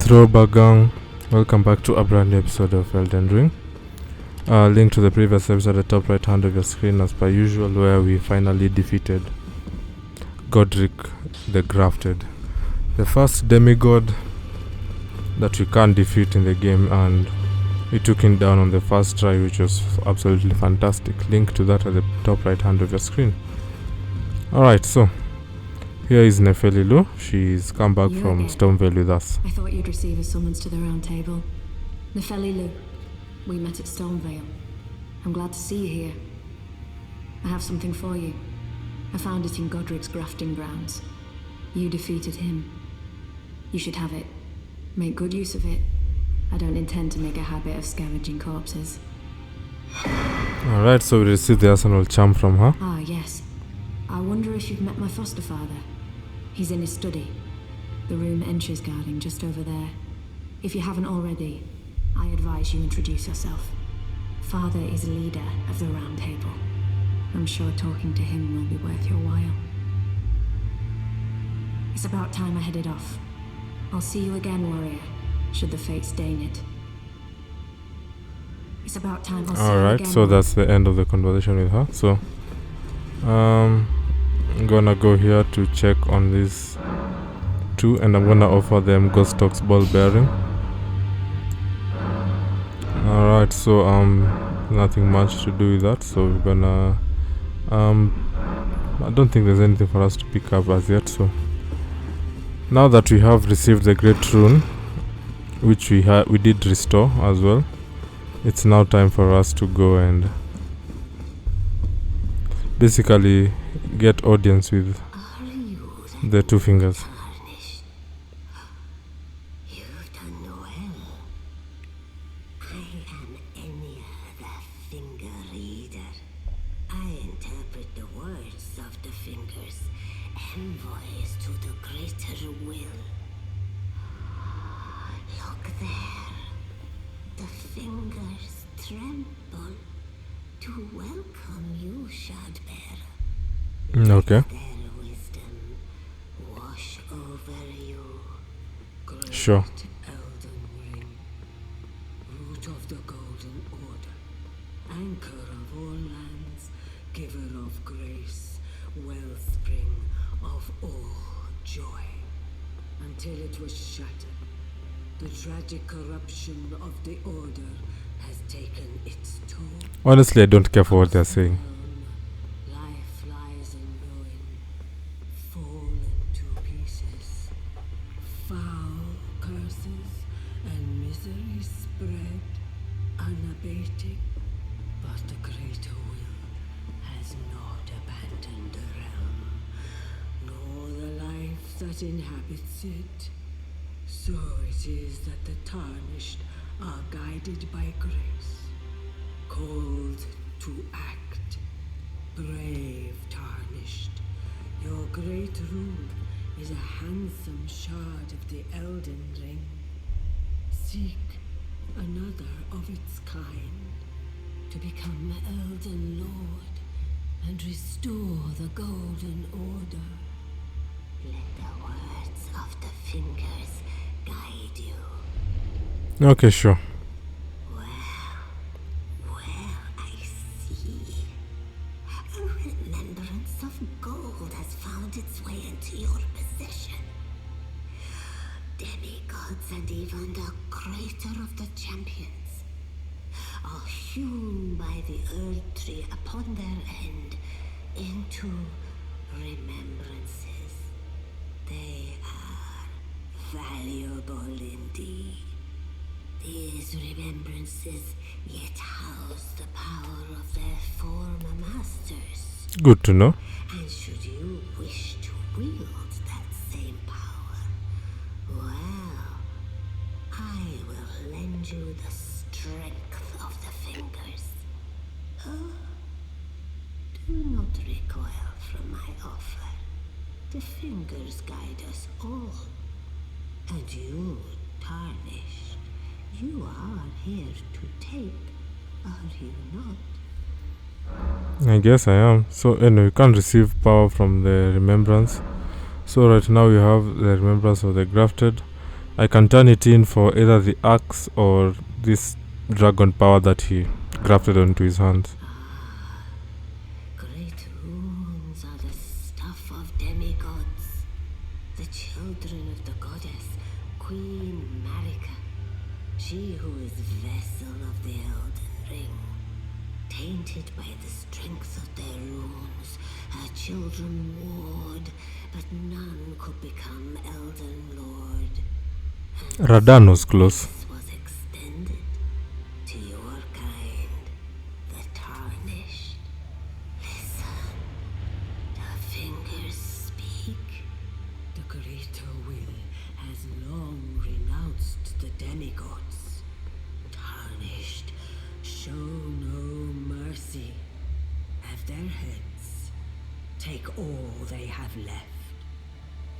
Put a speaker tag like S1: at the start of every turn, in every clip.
S1: Throwback gang, welcome back to a brand new episode of Elden Ring. Link to the previous episode at the top right hand of your screen as per usual, where we finally defeated Godric the Grafted, the first demigod that we can't defeat in the game, and we took him down on the first try, which was absolutely fantastic. Link to that at the top right hand of your screen. Alright, so here is Nefelilu. She's come back from Moonveil with us.
S2: I thought you'd receive a summons to the round table. Nefelilu, we met at Moonveil. I'm glad to see you here. I have something for you. I found it in Godric's grafting grounds. You defeated him. You should have it. Make good use of it. I don't intend to make a habit of scavenging corpses.
S1: Alright, so we received the arsenal charm from her.
S2: Ah, yes. I wonder if you've met my foster father. He's in his study. The room entries guarding just over there. If you haven't already, I advise you introduce yourself. Father is leader of the Round Table. I'm sure talking to him will be worth your while. It's about time I headed off. I'll see you again, warrior, should the fates deign it. It's about time I'll see you again.
S1: Alright, so that's the end of the conversation with her. So I'm gonna go here to check on these two, and I'm gonna offer them Ghost Talk's ball bearing. Alright, so nothing much to do with that, so we're gonna I don't think there's anything for us to pick up as yet. So now that we have received the great rune, which we did restore as well, it's now time for us to go and basically get audience with the two fingers.
S3: You've done well. I am Enya, the finger reader. I interpret the words of the fingers, envoys to the greater will. Look there. The fingers tremble to welcome you, Shardbearer.
S1: Okay.
S3: Their wisdom wash over you.
S1: Sure.
S4: Elden Ring, root of the Golden Order, anchor of all lands, giver of grace, wellspring of all joy. Until it was shattered, the tragic corruption of the Order has taken its toll.
S1: Honestly, I don't care for what they're saying.
S4: Life lies in ruin, fallen to pieces. Foul curses and misery spread, unabating. But the greater will has not abandoned the realm, nor the life that inhabits it. So it is that the tarnished are guided by grace, called to act. Brave tarnished, your great rune is a handsome shard of the Elden Ring. Seek another of its kind to become Elden Lord and restore the Golden Order.
S3: Let the words of the fingers guide you.
S1: Okay, sure.
S3: Well, I see. A remembrance of gold has found its way into your possession. Demigods and even the creator of the champions are hewn by the Earth Tree upon their end into remembrances. They are valuable indeed. These remembrances yet house the power of their former masters.
S1: Good to know.
S3: And should you wish to wield that same power, well, I will lend you the strength of the fingers. Oh, do not recoil from my offer. The fingers guide us all. And you, tarnished, you are here to take, are you not?
S1: I guess I am. So anyway, you can't receive power from the remembrance. So right now we have the remembrance of the grafted, I can turn it in for either the axe or this dragon power that he grafted onto his hands.
S3: Great runes are the stuff of demigods, the children of the goddess, Queen Marika, she who is vessel of the Elden Ring. Tainted by the strength of their runes, her children warred, but none could become Elden Lord. And
S1: Radan was close.
S3: this was extended to your kind, the tarnished. Listen, the fingers speak.
S4: The greater will has long renounced the demigods. Tarnished, show no mercy. Have their heads. Take all they have left.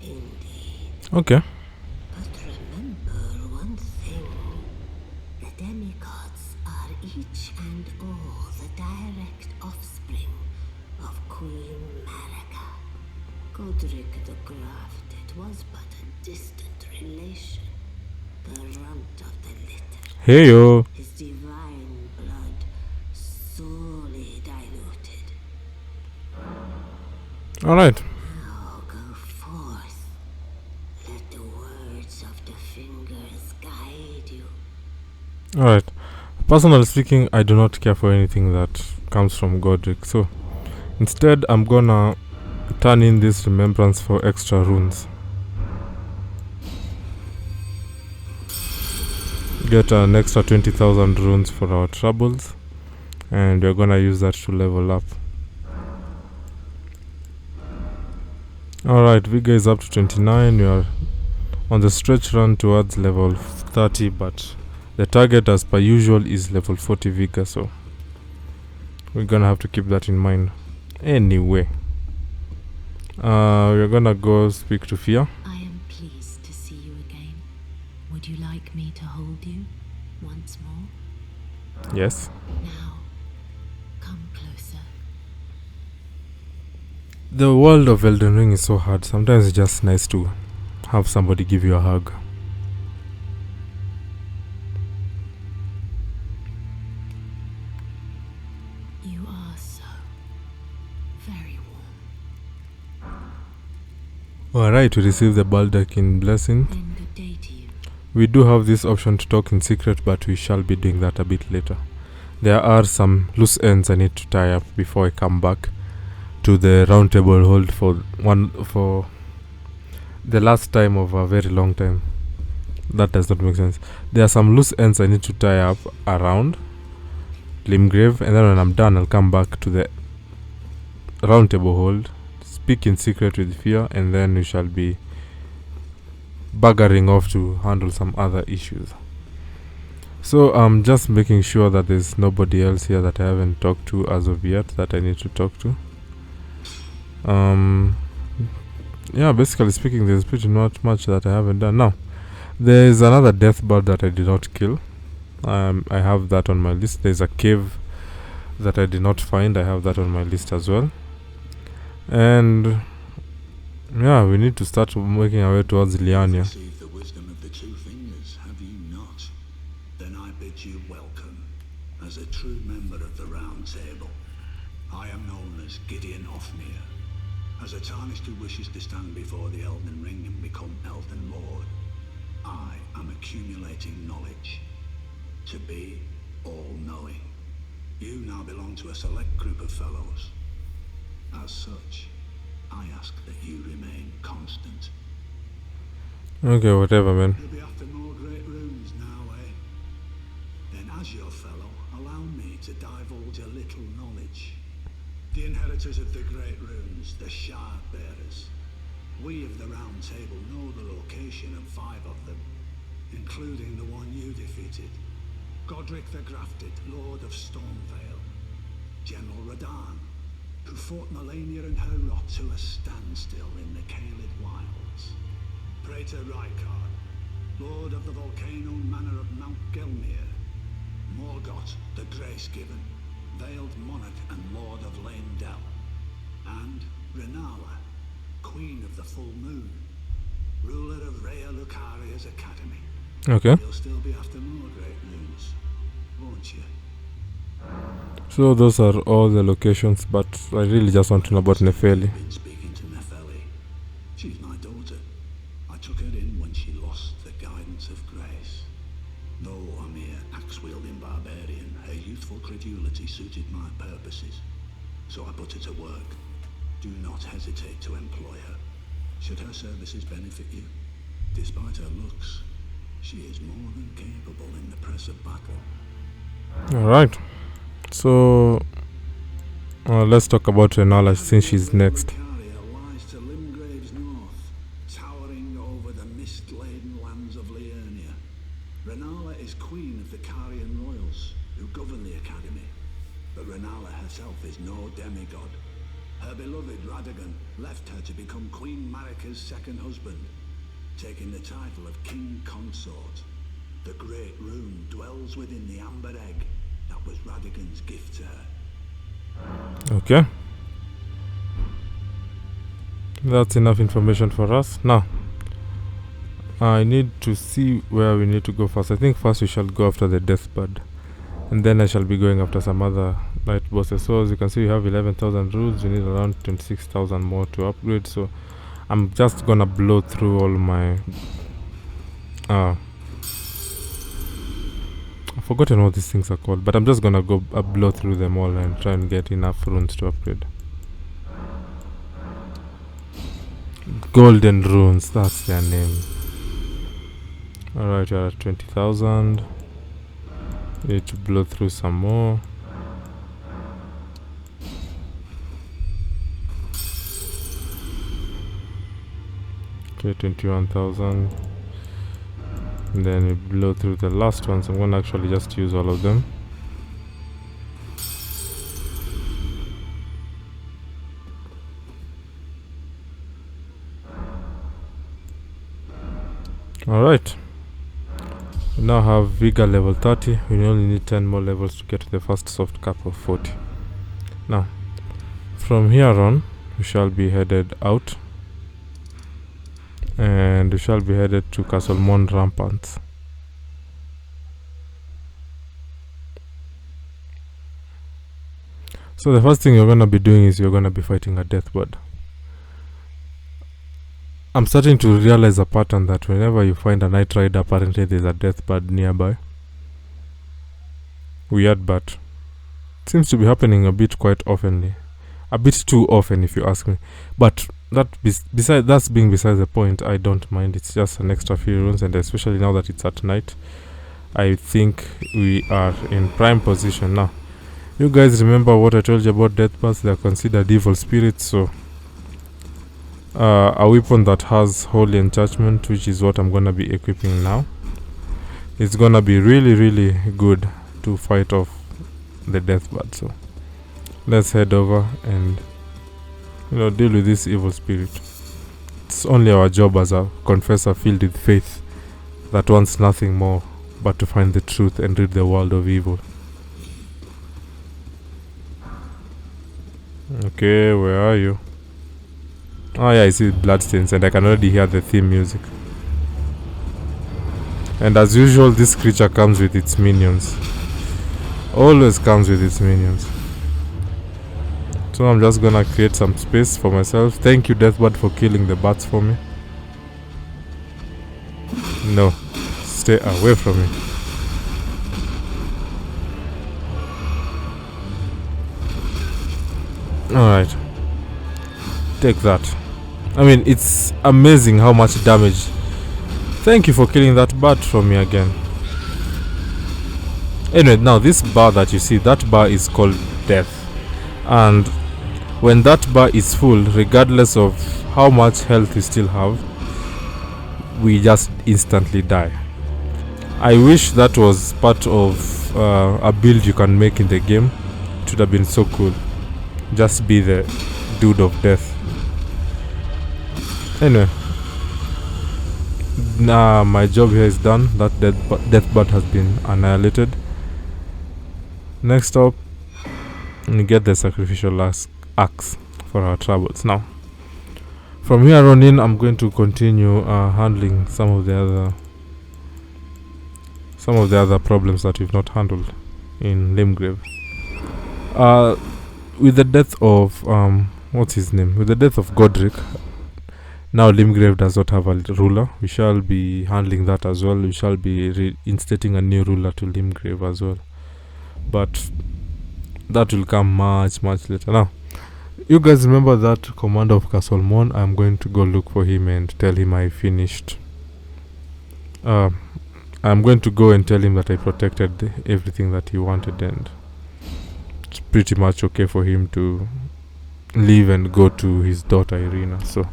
S3: Indeed.
S1: Okay.
S3: But remember one thing. The demigods are each and all the direct offspring of Queen Marika. Godric the Grafted was but a distant relation, the runt of the litter.
S1: Hey yo.
S3: His divine blood sorely diluted.
S1: Alright.
S3: Now go forth. Let the words of the fingers guide you.
S1: Alright. Personally speaking, I do not care for anything that comes from Godric, so instead I'm gonna turn in this remembrance for extra runes. Get an extra 20,000 runes for our troubles, and we're gonna use that to level up. Alright, Vigor is up to 29. We are on the stretch run towards level 30, but the target as per usual is level 40 Vigor, so we're gonna have to keep that in mind. Anyway, we're gonna go speak to Fia.
S2: I am pleased to see you again. Would you like me to hold you once more?
S1: Yes.
S2: Now, come closer.
S1: The world of Elden Ring is so hard. Sometimes it's just nice to have somebody give you a hug.
S2: You are so very warm.
S1: Alright, we receive the Baldakin blessing.
S2: Then good day to you.
S1: We do have this option to talk in secret, but we shall be doing that a bit later. There are some loose ends I need to tie up before I come back to the round table hold for the last time of a very long time. That does not make sense. There are some loose ends I need to tie up around Limgrave, and then when I'm done I'll come back to the round table hold, speak in secret with Fia, and then we shall be buggering off to handle some other issues. So I'm just making sure that there's nobody else here that I haven't talked to as of yet that I need to talk to. Yeah, basically speaking, there's pretty not much that I haven't done. Now, there's another death bird that I did not kill. I have that on my list. There's a cave that I did not find. I have that on my list as well. And yeah, we need to start making our way towards Liania.
S5: Received the wisdom of the two fingers, have you not? Then I bid you welcome as a true member of the Round Table. I am known as Gideon Ofnir, as a tarnished who wishes to stand before the Elden Ring and become Elden Lord. I am accumulating knowledge to be all-knowing. You now belong to a select group of fellows. As such, I ask that you remain constant.
S1: Okay, whatever, man.
S5: You'll be after more great runes now, eh? Then as your fellow, allow me to divulge a little knowledge. The inheritors of the great runes, the Shard Bearers. We of the Round Table know the location of 5 of them, including the one you defeated. Godric the Grafted, Lord of Stormveil. General Radan, who fought Melania and her rot to a standstill in the Caelid wilds. Praetor Rykard, Lord of the Volcano Manor of Mount Gelmir. Morgoth the Grace-Given, Veiled Monarch and Lord of Leyndell. And Renala, Queen of the Full Moon, ruler of Rhea Lucaria's Academy.
S1: Okay.
S5: You'll still be after more great runes, won't you?
S1: So those are all the locations, but I really just want to know about Nefeli.
S5: Been speaking to Nefeli. She's my daughter. I took her in when she lost the guidance of grace. Though a mere axe-wielding barbarian, her youthful credulity suited my purposes. So I put her to work. Do not hesitate to employ her. Should her services benefit you, despite her looks, she is more than capable in the press of battle.
S1: Alright. So let's talk about Renala since she's next.
S5: Caria lies to Limgrave's north, towering over the mist-laden lands of Liurnia. Renala is queen of the Carian royals, who govern the academy. But Renala herself is no demigod. Her beloved Radagon left her to become Queen Marika's second husband, taking the title of King Consort. The Great Rune dwells within the amber egg that was Radagon's gift to her.
S1: Okay. That's enough information for us. Now, I need to see where we need to go first. I think first we shall go after the Deathbird, and then I shall be going after some other light bosses. So as you can see, we have 11,000 runes. We need around 26,000 more to upgrade. So I'm just gonna blow through all my I've forgotten what these things are called, but I'm just gonna go blow through them all and try and get enough runes to upgrade. Golden runes, that's their name. Alright, you're at 20,000. Need to blow through some more. Okay, 21,000. And then we blow through the last ones. I'm gonna actually just use all of them. Alright. We now have Vigor level 30. We only need 10 more levels to get to the first soft cap of 40. Now, from here on, we shall be headed out. And we shall be headed to Castle Mon Rampant. So the first thing you're going to be doing is you're going to be fighting a Deathbird. I'm starting to realize a pattern that whenever you find a Night Rider, apparently there's a Deathbird nearby. Weird, but it seems to be happening a bit quite oftenly. A bit too often if you ask me. But that's being beside the point. I don't mind. It's just an extra few runes, and especially now that it's at night, I think we are in prime position now. You guys remember what I told you about Deathbirds? They are considered evil spirits, so a weapon that has holy enchantment, which is what I'm gonna be equipping now, it's gonna be really, really good to fight off the Deathbird. So let's head over and deal with this evil spirit. It's only our job as a confessor filled with faith that wants nothing more but to find the truth and rid the world of evil. Okay, where are you? Oh yeah, I see bloodstains, and I can already hear the theme music. And as usual, this creature comes with its minions. Always comes with its minions. So I'm just gonna create some space for myself. Thank you, Deathbird, for killing the bats for me. No, stay away from me. Alright, take that. I mean, it's amazing how much damage. Thank you for killing that bat from me again. Anyway, now this bar that you see, that bar is called death. And when that bar is full, regardless of how much health you still have, we just instantly die. I wish that was part of a build you can make in the game. It would have been so cool. Just be the dude of death. Anyway, now my job here is done. That Deathbird has been annihilated. Next up, we get the sacrificial axe for our troubles. Now, from here on in, I'm going to continue handling some of the other some of the other problems that we've not handled in Limgrave. With the death of what's his name? With the death of Godric, now Limgrave does not have a ruler. We shall be handling that as well. We shall be reinstating a new ruler to Limgrave as well. But that will come much later. Now, you guys remember that commander of Castle Mon? I'm going to go look for him and tell him I finished. I'm going to go and tell him that I protected everything that he wanted, and it's pretty much okay for him to leave and go to his daughter Irina. So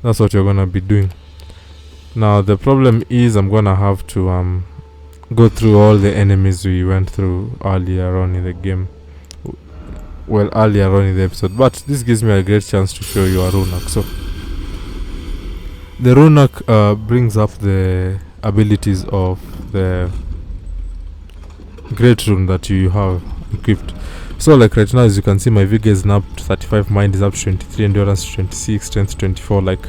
S1: that's what you're gonna be doing. Now the problem is I'm gonna have to go through all the enemies we went through earlier on in the game. Well, earlier on in the episode, but this gives me a great chance to show you a Runak. So the Runak brings up the abilities of the great rune that you have equipped. So like right now, as you can see, my vigor is now up to 35, mind is up to 23, endurance to 26, strength 24. Like,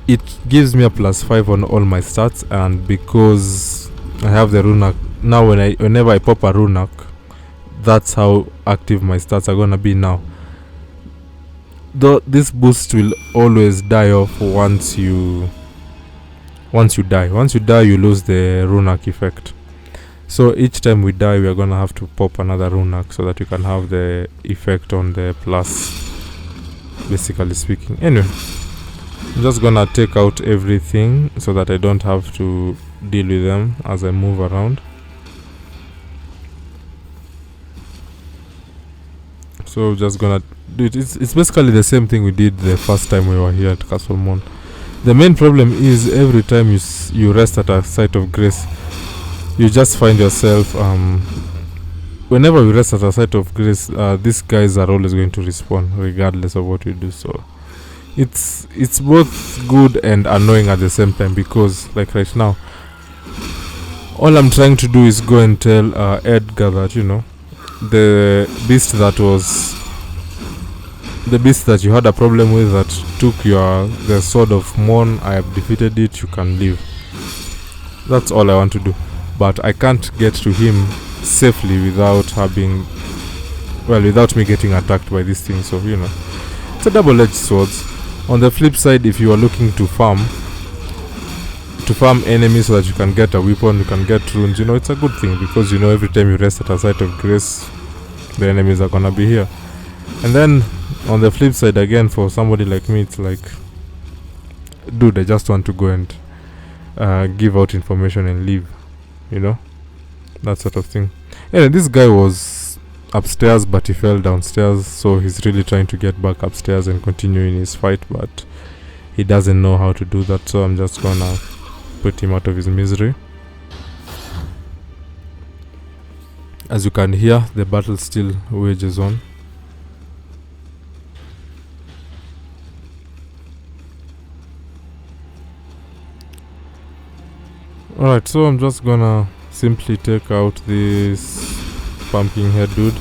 S1: it gives me a +5 on all my stats, and because I have the Runak now, whenever I pop a Runak, that's how active my stats are gonna be now. Though this boost will always die off once you die. Once you die, you lose the Runak effect. So each time we die, we are gonna have to pop another Runak so that you can have the effect on the plus, basically speaking. Anyway, I'm just gonna take out everything so that I don't have to deal with them as I move around. So just gonna do it. It's basically the same thing we did the first time we were here at Castle Mon. The main problem is every time you rest at a site of grace, you just find yourself whenever you rest at a site of grace, these guys are always going to respawn regardless of what you do. So it's both good and annoying at the same time, because like right now, all I'm trying to do is go and tell Edgar that, you know, the beast that you had a problem with, that took the sword of Mon, I have defeated it, you can leave. That's all I want to do. But I can't get to him safely without me getting attacked by this thing. So, you know, it's a double-edged sword. On the flip side, if you are looking to farm enemies so that you can get a weapon, you can get runes, you know, it's a good thing, because you know every time you rest at a site of grace, the enemies are gonna be here. And then on the flip side again, for somebody like me, it's like, dude, I just want to go and give out information and leave, you know, that sort of thing. Anyway, this guy was upstairs, but he fell downstairs, so he's really trying to get back upstairs and continue in his fight, but he doesn't know how to do that. So I'm just gonna put him out of his misery. As you can hear, the battle still wages on. Alright, so I'm just gonna simply take out this pumpkin head dude.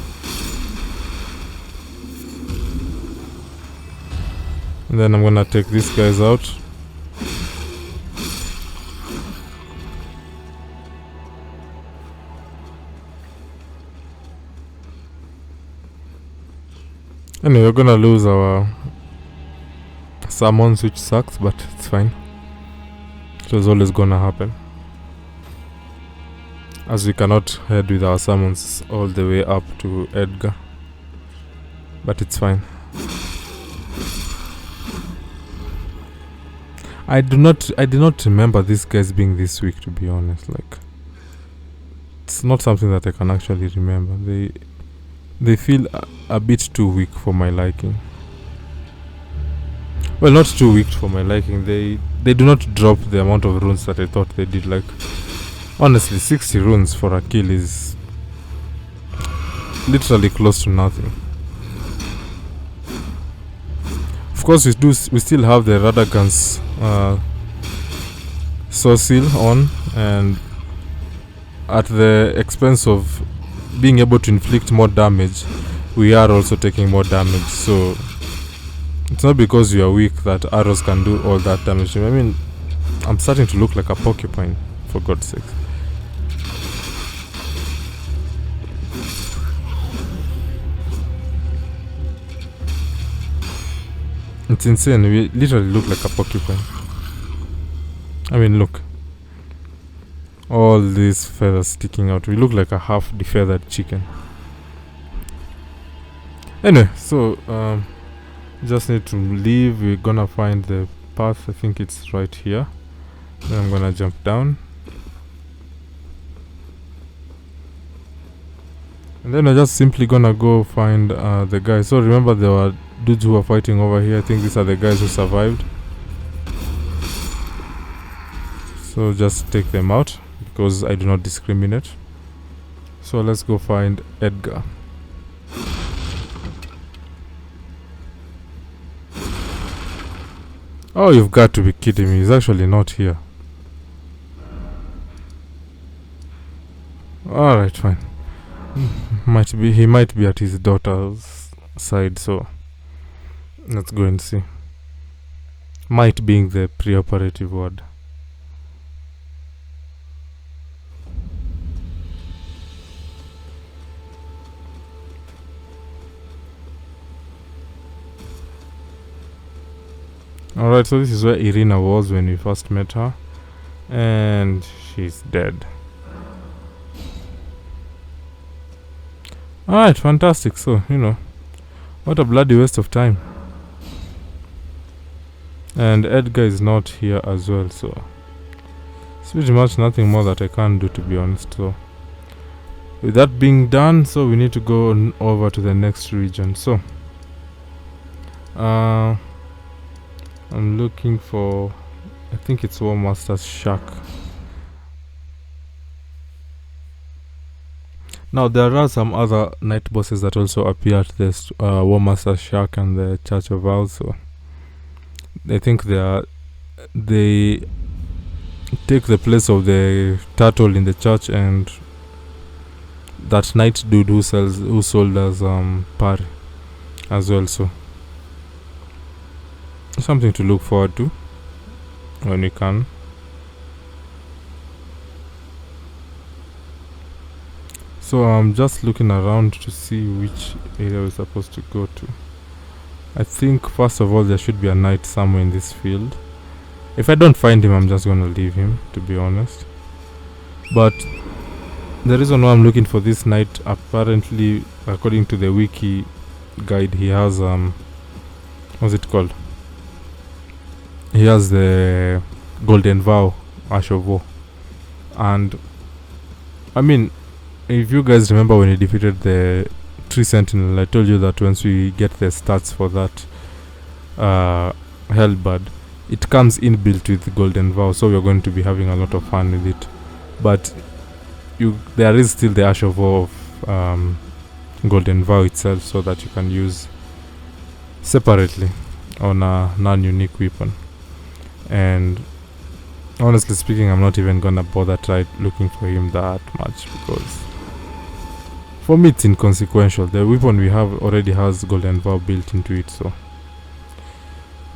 S1: And then I'm gonna take these guys out. Anyway, we're gonna lose our summons, which sucks, but it's fine. It was always gonna happen, as we cannot head with our summons all the way up to Edgar, but it's fine. I did not remember these guys being this weak, to be honest. Like, it's not something that I can actually remember. They feel a bit too weak for my liking. Well, not too weak for my liking. They do not drop the amount of runes that I thought they did. Like, honestly, 60 runes for a kill is literally close to nothing. Of course, we still have the Radagon's Soul Seal on, and at the expense of being able to inflict more damage, we are also taking more damage. So it's not because you are weak that arrows can do all that damage. I mean, I'm starting to look like a porcupine, for God's sake. It's insane. We literally look like a porcupine. I mean, look. All these feathers sticking out. We look like a half defeathered chicken. Anyway, so just need to leave. We're gonna find the path. I think it's right here. Then I'm gonna jump down. And then I'm just simply gonna go find the guys. So remember, there were dudes who were fighting over here. I think these are the guys who survived. So just take them out, because I do not discriminate. So let's go find Edgar. Oh, you've got to be kidding me. He's actually not here. Alright, fine. He might be at his daughter's side, so let's go and see. Might being the preoperative word. Alright, so this is where Irina was when we first met her. And she's dead. Alright, fantastic. So, what a bloody waste of time. And Edgar is not here as well, so it's pretty much nothing more that I can do, to be honest. So, with that being done, so we need to go over to the next region. So, I'm looking for, I think it's War Master's shack. Now there are some other night bosses that also appear at this War Master's shack and the Church of Owls. So I think they take the place of the turtle in the church and that knight dude who sold us parry as well. So something to look forward to when we can. So I'm just looking around to see which area we're supposed to go to. I think first of all there should be a knight somewhere in this field. If I don't find him, I'm just gonna leave him, to be honest. But the reason why I'm looking for this knight, apparently according to the wiki guide, he has what's it called? He has the Golden Vow, Ash of War. And I mean, if you guys remember when he defeated the Tree Sentinel, I told you that once we get the stats for that Hellbird, it comes inbuilt with Golden Vow, so we're going to be having a lot of fun with it. But there is still the Ash of War of Golden Vow itself, so that you can use separately on a non-unique weapon. And honestly speaking, I'm not even gonna bother looking for him that much, because for me it's inconsequential. The weapon we have already has Golden Vow built into it. So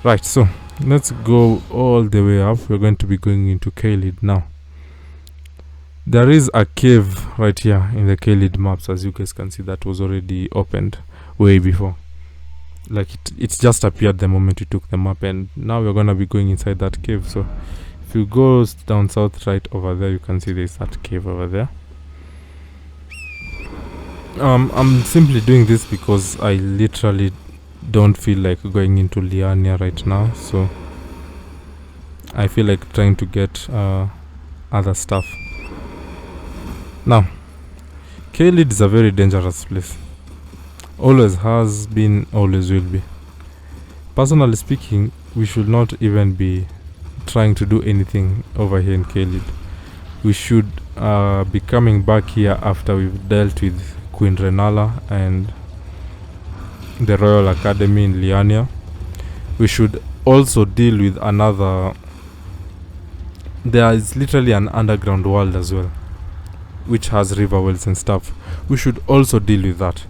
S1: right, so let's go all the way up. We're going to be going into Caelid now. There is a cave right here in the Caelid maps, as you guys can see, that was already opened way before. Like it just appeared the moment we took the map, and now we're gonna be going inside that cave. So if you go down south right over there, you can see there's that cave over there. I'm simply doing this because I literally don't feel like going into Liania right now, so I feel like trying to get other stuff. Now, Caelid is a very dangerous place. Always has been, always will be. Personally speaking, we should not even be trying to do anything over here in Caelid. We should be coming back here after we've dealt with Queen Renala and the Royal Academy in Liania. We should also deal with another. There is literally an underground world as well, which has river wells and stuff. We should also deal with that.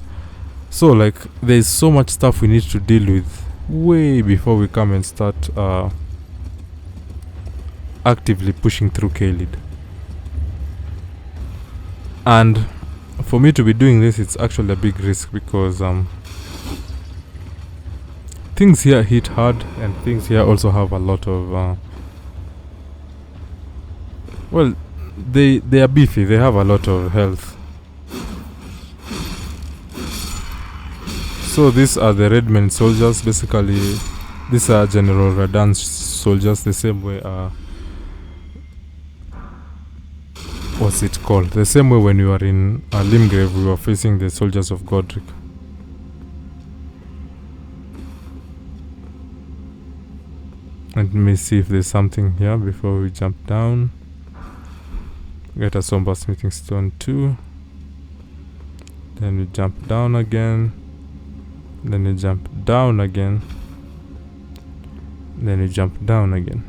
S1: So like there's so much stuff we need to deal with way before we come and start actively pushing through Caelid. And for me to be doing this, it's actually a big risk, because things here hit hard, and things here also have a lot of well, they are beefy. They have a lot of health. So these are the Redmen soldiers. Basically, these are General Radan's soldiers. The same way. What's it called? The same way when we were in Limgrave, we were facing the soldiers of Godric. Let me see if there's something here before we jump down. Get a somber smithing stone too. Then we jump down again. Then we jump down again. Then we jump down again.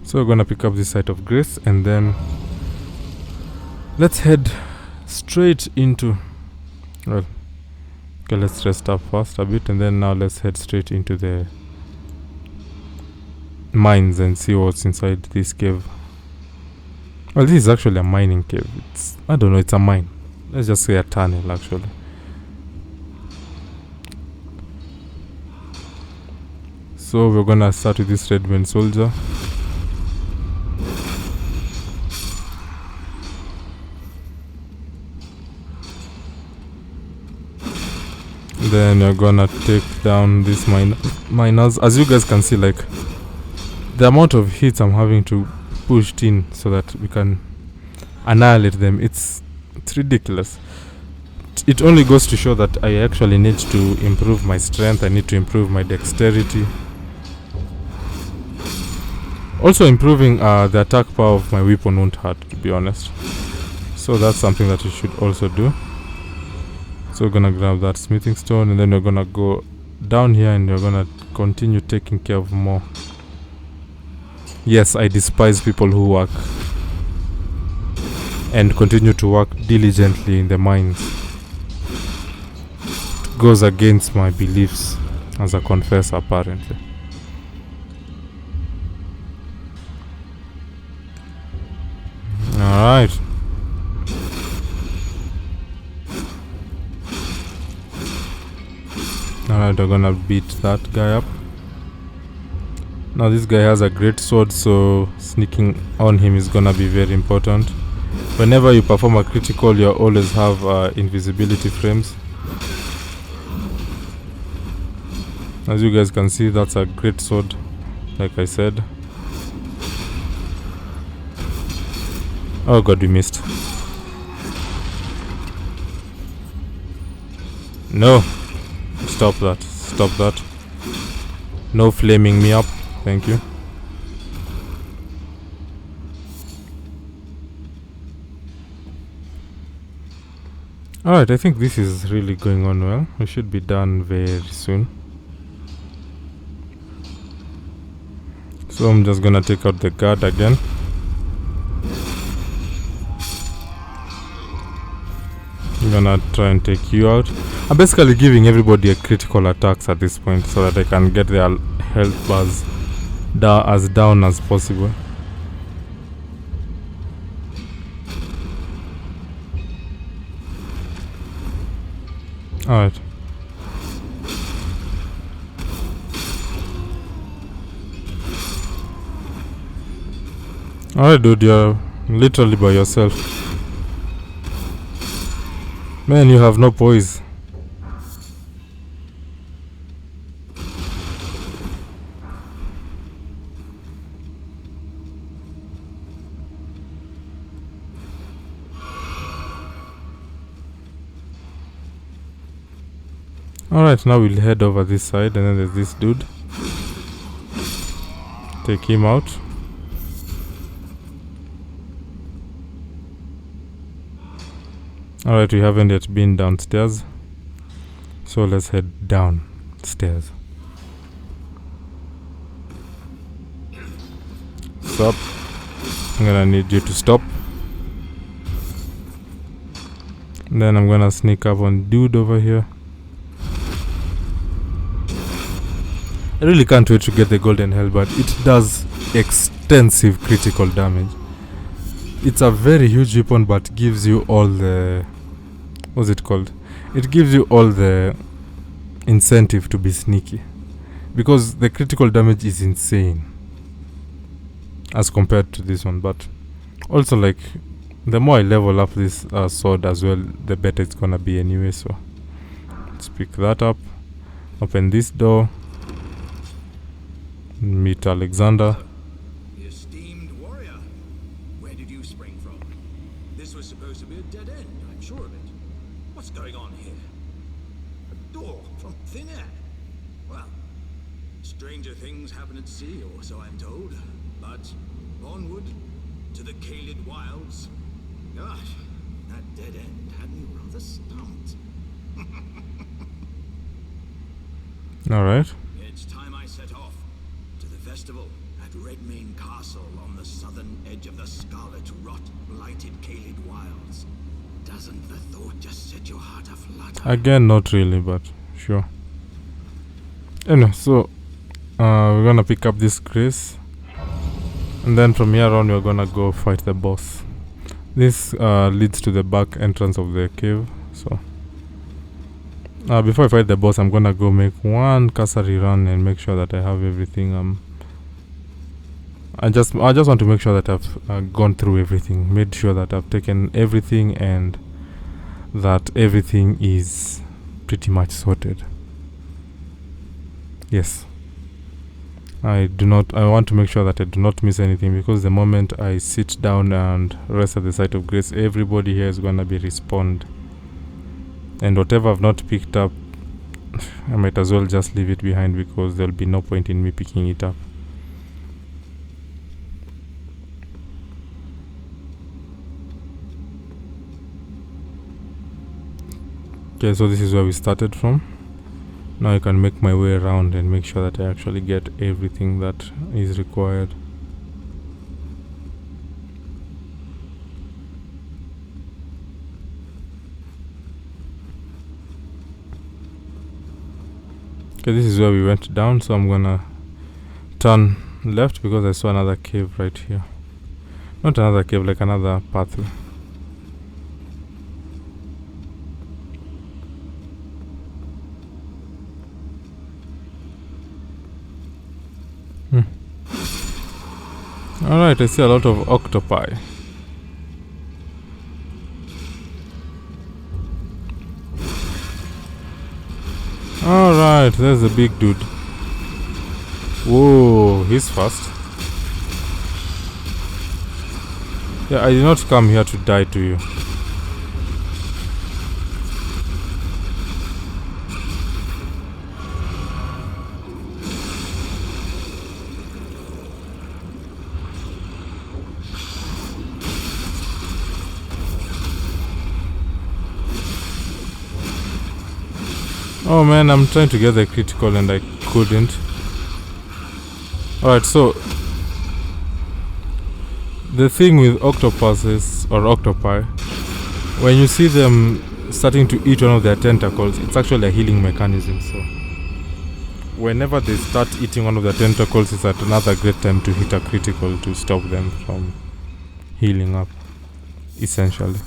S1: So we're gonna pick up this site of grace, and then let's head straight into, well, okay, let's rest up first a bit, and then now let's head straight into the mines and see what's inside this cave. Well, this is actually a mining cave. I don't know, it's a mine. Let's just say a tunnel actually. So we're gonna start with this Redmen soldier. Then you're gonna take down these miners. As you guys can see, like, the amount of hits I'm having to push in so that we can annihilate them, it's ridiculous. It only goes to show that I actually need to improve my strength. I need to improve my dexterity. Also, improving the attack power of my weapon won't hurt, to be honest. So that's something that you should also do. So we're gonna grab that smithing stone, and then we're gonna go down here, and we're gonna continue taking care of more. Yes, I despise people who work and continue to work diligently in the mines. It goes against my beliefs as a confessor, apparently. Alright. Alright, we're gonna beat that guy up. Now this guy has a great sword, so sneaking on him is gonna be very important. Whenever you perform a critical, you always have invisibility frames. As you guys can see, that's a great sword, like I said. Oh god, we missed. No! Stop that. Stop that. No flaming me up. Thank you. Alright, I think this is really going on well. We should be done very soon. So I'm just gonna take out the guard again. I'm gonna try and take you out. I'm basically giving everybody a critical attacks at this point so that I can get their health bars as down as possible. Alright. Alright, dude, you're literally by yourself. Man, you have no poise. Alright, now we'll head over this side, and then there's this dude. Take him out. Alright, we haven't yet been downstairs, so let's head downstairs. Stop. I'm gonna need you to stop. And then I'm gonna sneak up on dude over here. I really can't wait to get the golden halberd. It does extensive critical damage. It's a very huge weapon, but gives you all the... what's it called? It gives you all the incentive to be sneaky, because the critical damage is insane as compared to this one. But also, like, the more I level up this sword as well, the better it's gonna be anyway. So let's pick that up, open this door, meet Alexander.
S5: The esteemed warrior. Where did you spring from? This was supposed to be a dead end, I'm sure of it. What's going on here? A door from thin air. Well, stranger things happen at sea, or so I'm told. But onward to the Caelid wilds. Gosh, that dead end had me rather stumped.
S1: Alright.
S5: It's time I set off to the festival at Redmane Castle on the southern edge of the scarlet rot blighted Caelid wilds. Doesn't the thought just set your heart aflutter?
S1: Again, not really, but sure. Anyway, so we're gonna pick up this grace, and then from here on we're gonna go fight the boss. This leads to the back entrance of the cave. So before I fight the boss, I'm gonna go make one cursory run and make sure that I have everything. I just want to make sure that I've gone through everything, made sure that I've taken everything, and that everything is pretty much sorted. Yes, I want to make sure that I do not miss anything, because the moment I sit down and rest at the site of grace, everybody here is gonna be respawned, and whatever I've not picked up, I might as well just leave it behind, because there'll be no point in me picking it up. Okay, so this is where we started from. Now I can make my way around and make sure that I actually get everything that is required. Okay, this is where we went down, so I'm gonna turn left because I saw another cave right here. Not another cave, like another pathway. Alright, I see a lot of octopi. Alright, there's a big dude. Whoa, he's fast. Yeah, I did not come here to die to you. Oh man, I'm trying to get the critical and I couldn't. Alright, so the thing with octopuses or octopi, when you see them starting to eat one of their tentacles, it's actually a healing mechanism. So whenever they start eating one of their tentacles, it's at another great time to hit a critical to stop them from healing up, essentially.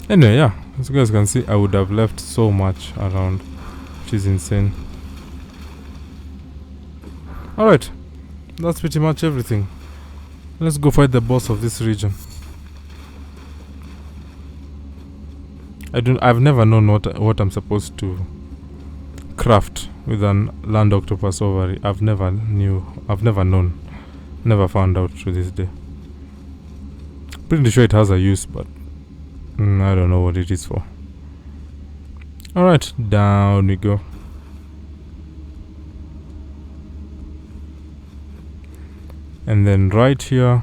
S1: Anyway, yeah, as you guys can see, I would have left so much around, which is insane. Alright, that's pretty much everything. Let's go fight the boss of this region. I've never known what I'm supposed to craft with an land octopus ovary. I've never known. Never found out to this day. Pretty sure it has a use, but I don't know what it is for. Alright, down we go. And then right here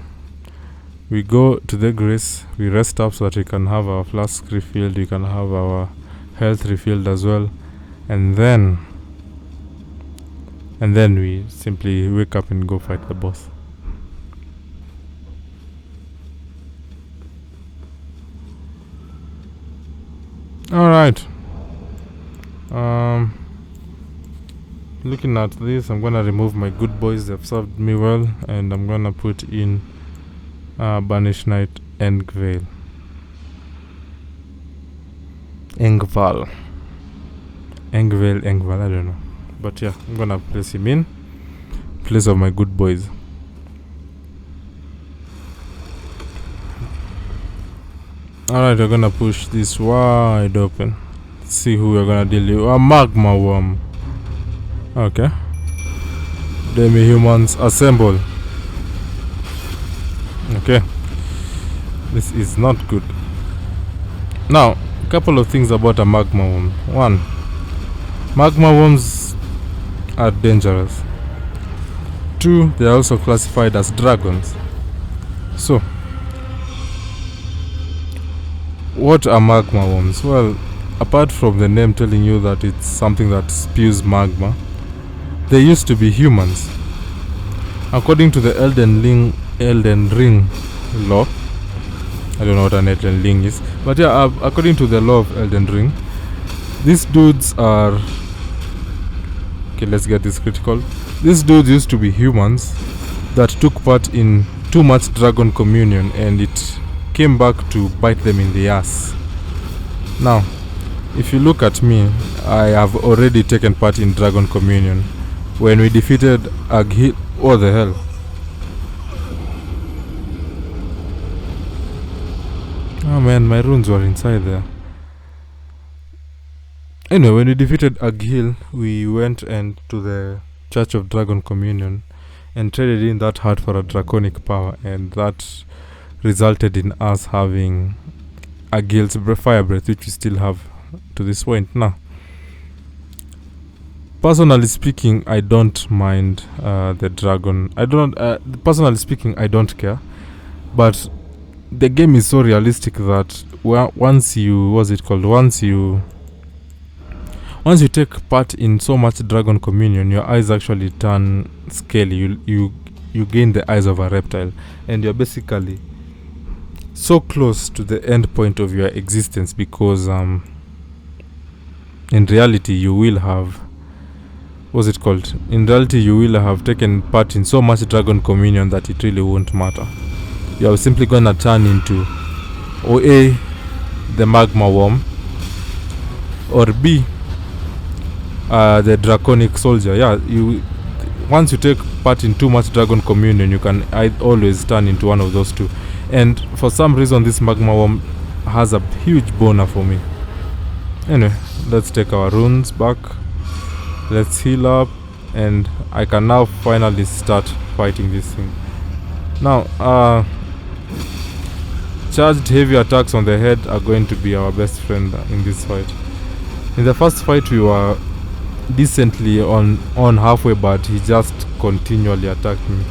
S1: we go to the grace. We rest up so that we can have our flask refilled. We can have our health refilled as well. And then we simply wake up and go fight the boss. Alright. Looking at this, I'm gonna remove my good boys. They've served me well, and I'm gonna put in Banished Knight and Gael. Engval, I don't know. But yeah, I'm gonna place him in place of my good boys. Alright, we're gonna push this wide open. See who we're gonna deal with. A Magma Wyrm. Okay. Demi-humans assemble. Okay. This is not good. Now, a couple of things about a Magma Wyrm. One, Magma Wyrms are dangerous. Two, they are also classified as dragons. So, what are Magma Wyrms? Well, apart from the name telling you that it's something that spews magma, they used to be humans. According to the Elden Ring law, I don't know what an Elden Ring is, but yeah, according to the law of Elden Ring, these dudes are... Okay, let's get this critical. These dudes used to be humans that took part in too much dragon communion, and it came back to bite them in the ass. Now, if you look at me, I have already taken part in dragon communion when we defeated Gael. What the hell? Oh man, my runes were inside there. Anyway, when we defeated Gael, we went to the Church of Dragon Communion and traded in that heart for a draconic power, and that resulted in us having Gael's fire breath, which we still have to this point. Now, personally speaking, I don't mind the dragon. Personally speaking, I don't care. But the game is so realistic that once you take part in so much dragon communion, your eyes actually turn scaly. You gain the eyes of a reptile, and you're basically so close to the end point of your existence, because in reality you will have taken part in so much dragon communion that it really won't matter. You are simply gonna turn into or A, the Magma Wyrm, or B, the draconic soldier. Yeah, once you take part in too much dragon communion, you can always turn into one of those two. And for some reason, this Magma Wyrm has a huge boner for me. Anyway, let's take our runes back. Let's heal up, and I can now finally start fighting this thing. Now, charged heavy attacks on the head are going to be our best friend in this fight. In the first fight, we were decently on halfway, but he just continually attacked me.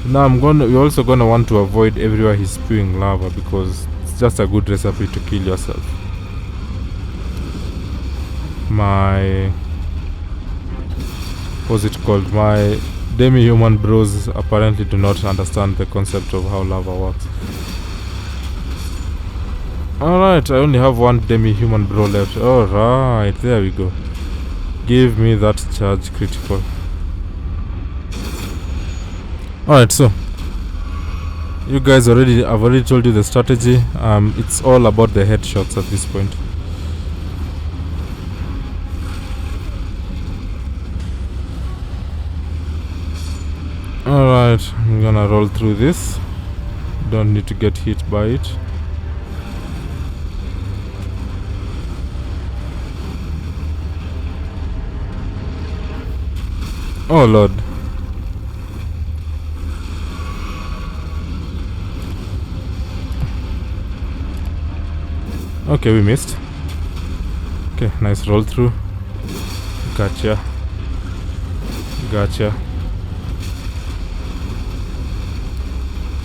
S1: Now we're also gonna want to avoid everywhere he's spewing lava, because it's just a good recipe to kill yourself. My demi-human bros apparently do not understand the concept of how lava works. Alright, I only have one demi-human bro left. Alright, there we go. Give me that charge critical. Alright, so you guys I've already told you the strategy. It's all about the headshots at this point. Alright, I'm gonna roll through this. Don't need to get hit by it. Oh lord. Okay, we missed. Okay, nice roll through. Gotcha.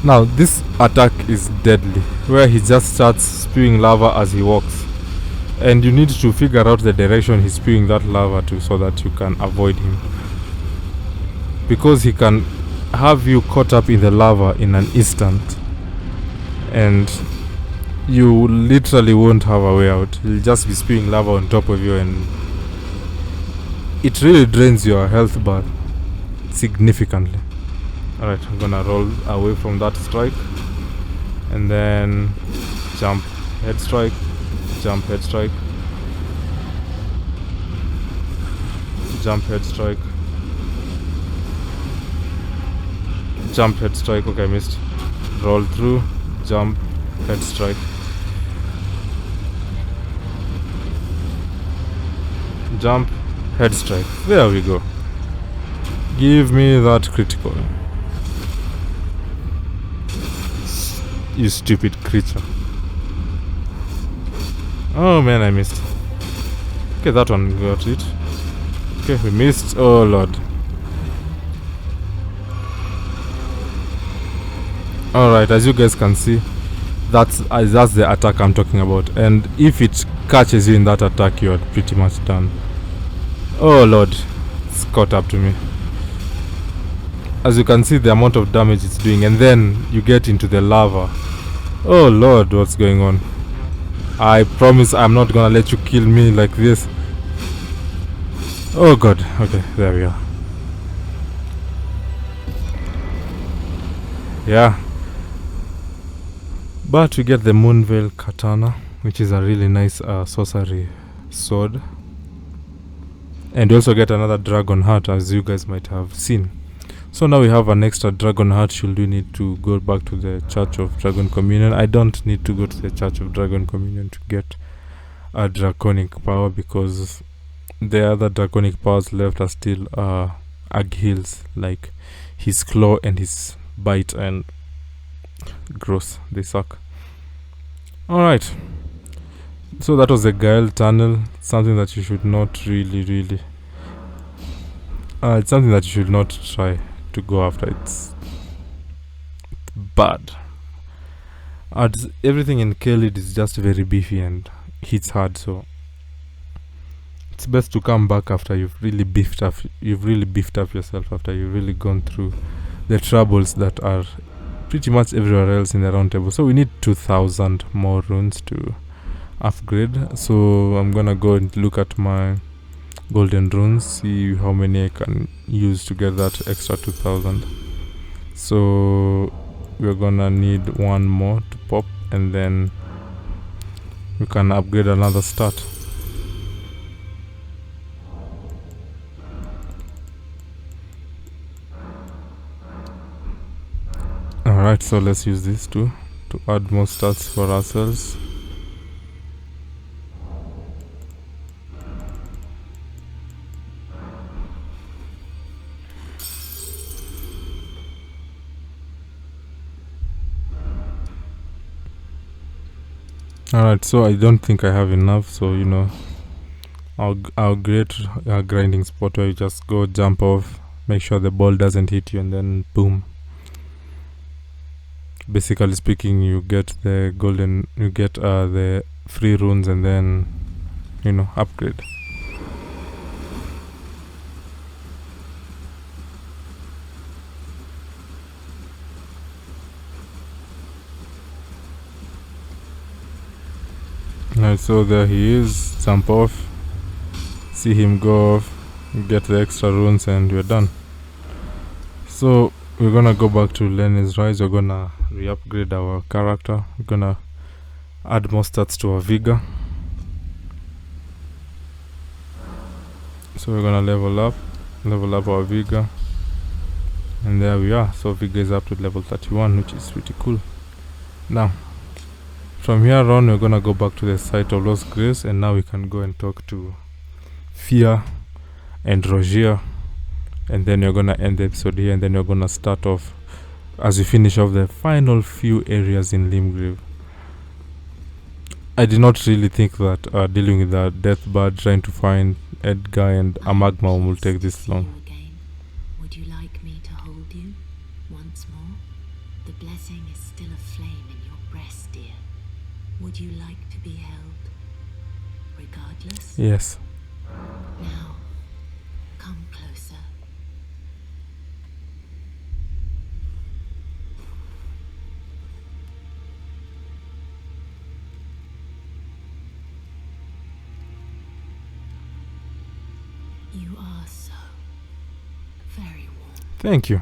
S1: Now this attack is deadly, where he just starts spewing lava as he walks, and you need to figure out the direction he's spewing that lava to so that you can avoid him, because he can have you caught up in the lava in an instant, and you literally won't have a way out. He'll just be spewing lava on top of you, and it really drains your health bar significantly. Alright, I'm gonna roll away from that strike, and then jump, head strike, Jump head strike. Jump head strike. Jump head strike. Okay, I missed. Roll through. Jump head strike. Jump head strike. There we go. Give me that critical. You stupid creature. Oh man, I missed. Okay, that one got it. Okay, we missed. Oh lord. Alright, as you guys can see, that's the attack I'm talking about. And if it catches you in that attack, you're pretty much done. Oh lord, it's caught up to me. As you can see the amount of damage it's doing, and then you get into the lava. Oh lord, what's going on? I promise I'm not gonna let you kill me like this. Oh god, okay, there we are. Yeah. But we get the Moonveil Katana, which is a really nice sorcery sword. And we also get another dragon heart, as you guys might have seen. So now we have an extra dragon heart. Should we need to go back to the Church of Dragon Communion? I don't need to go to the Church of Dragon Communion to get a draconic power, because the other draconic powers left are still Gael's, like his claw and his bite, and gross, they suck. Alright, so that was the Gael tunnel. Something that you should not really it's something that you should not try to go after. It's bad. Everything in Caelid is just very beefy and hits hard, so it's best to come back after you've really beefed up yourself, after you've really gone through the troubles that are pretty much everywhere else in the round table. So we need 2,000 more runes to upgrade. So I'm gonna go and look at my golden runes, see how many I can use to get that extra 2,000. So we're gonna need one more to pop, and then we can upgrade another start. Alright, so let's use this to add more stats for ourselves. Alright, so I don't think I have enough, so you know, I'll create a grinding spot where you just go jump off, make sure the ball doesn't hit you, and then boom. Basically speaking, you get the the free runes, and then, you know, upgrade. Alright, so there he is. Jump off, see him go off, get the extra runes, and we're done. So we're gonna go back to Lenny's Rise. We're gonna re-upgrade our character. We're gonna add more stats to our vigor. So we're gonna level up our vigor, and there we are. So vigor is up to level 31, which is pretty cool. Now from here on, we're gonna go back to the site of Lost Grace, and now we can go and talk to Fia and Rogier, and then you're gonna end the episode here, and then you're gonna start off as we finish off the final few areas in Limgrave. I did not really think that dealing with the death bird, trying to find Edgar and a Magma Wyrm will take this long.
S2: Would you like me to hold you once more? The blessing is still aflame in your breast, dear. Would you like to be held, regardless?
S1: Yes.
S2: Now, come closer. You are so very warm.
S1: Thank you.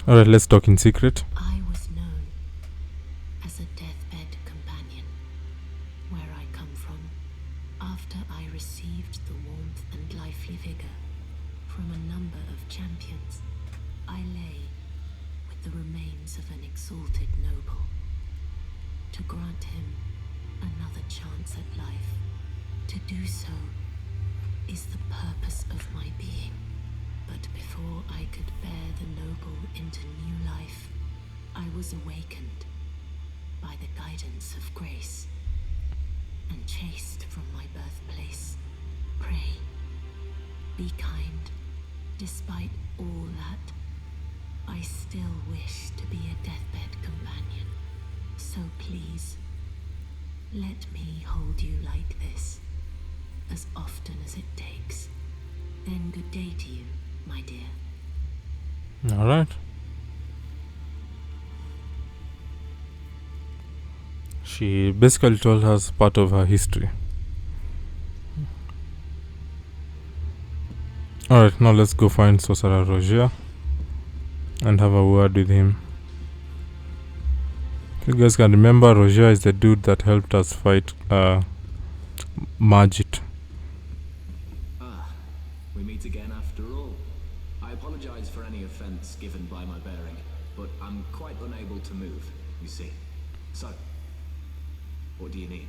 S1: Alright, let's talk in secret.
S2: I was known as a deathbed companion, where I come
S3: the remains of an exalted noble, to grant him another chance at life. To do so is the purpose of my being. But before I could bear the noble into new life, I was awakened by the guidance of grace and chased from my birthplace. Pray, be kind. Despite all that, I still wish to be a deathbed companion. So please, let me hold you like this, as often as it takes. Then good day to you, my dear.
S1: Alright. She basically told us part of her history. Alright, now let's go find Sorcerer Roger and have a word with him. If you guys can remember, Roger is the dude that helped us fight Margit.
S6: We meet again after all. I apologize for any offense given by my bearing, but I'm quite unable to move, you see. So, what do you need?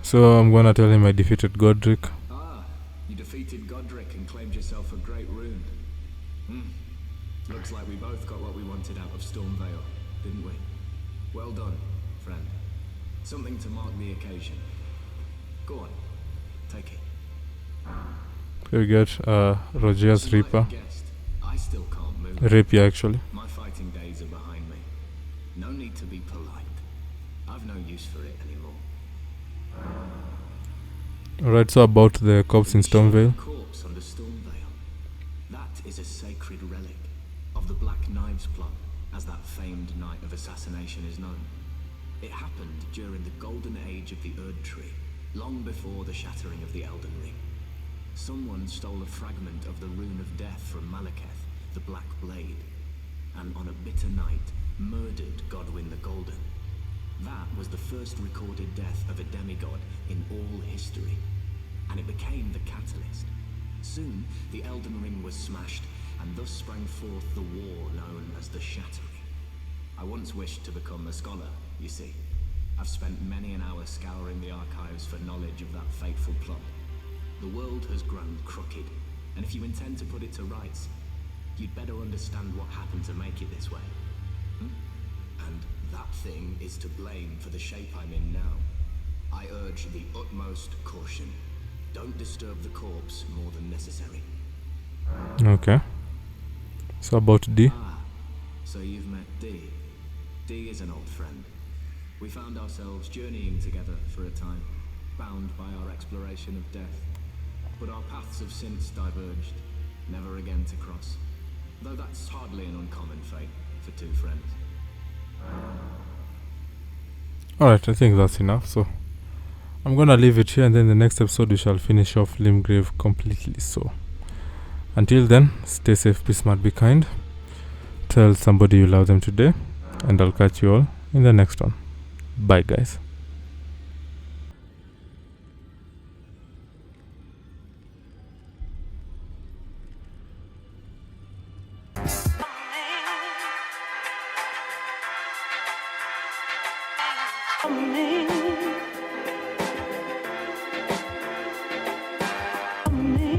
S1: So I'm gonna tell him I defeated Godric.
S6: You defeated Godric and claimed yourself a great rune. Looks like we both got what we wanted out of Stormveil, didn't we? Well done, friend. Something to mark the occasion. Go on, take it.
S1: Here we get Roger's Reaper.
S6: I still can't move.
S1: Rapier, actually.
S6: My fighting days are behind me. No need to be polite. I've no use for it anymore.
S1: Alright, so about the corpse in Stormveil.
S6: Corpse under Stormveil. That is a sacred relic of the Black Knives plot, as that famed night of assassination is known. It happened during the golden age of the Erd Tree, long before the shattering of the Elden Ring. Someone stole a fragment of the Rune of Death from Malekith, the Black Blade, and on a bitter night, murdered Godwyn the Golden. That was the first recorded death of a demigod in all history, and it became the catalyst. Soon, the Elden Ring was smashed, and thus sprang forth the war known as the Shattering. I once wished to become a scholar, you see. I've spent many an hour scouring the archives for knowledge of that fateful plot. The world has grown crooked, and if you intend to put it to rights, you'd better understand what happened to make it this way. And that thing is to blame for the shape I'm in now. I urge the utmost caution. Don't disturb the corpse more than necessary.
S1: Okay. So about D.
S6: So you've met D. D is an old friend. We found ourselves journeying together for a time, bound by our exploration of death. But our paths have since diverged, never again to cross. Though that's hardly an uncommon fate for two friends.
S1: Alright, I think that's enough. So I'm gonna leave it here, and then the next episode we shall finish off Limgrave completely. So until then, stay safe, be smart, be kind. Tell somebody you love them today, and I'll catch you all in the next one. Bye, guys.
S3: Me.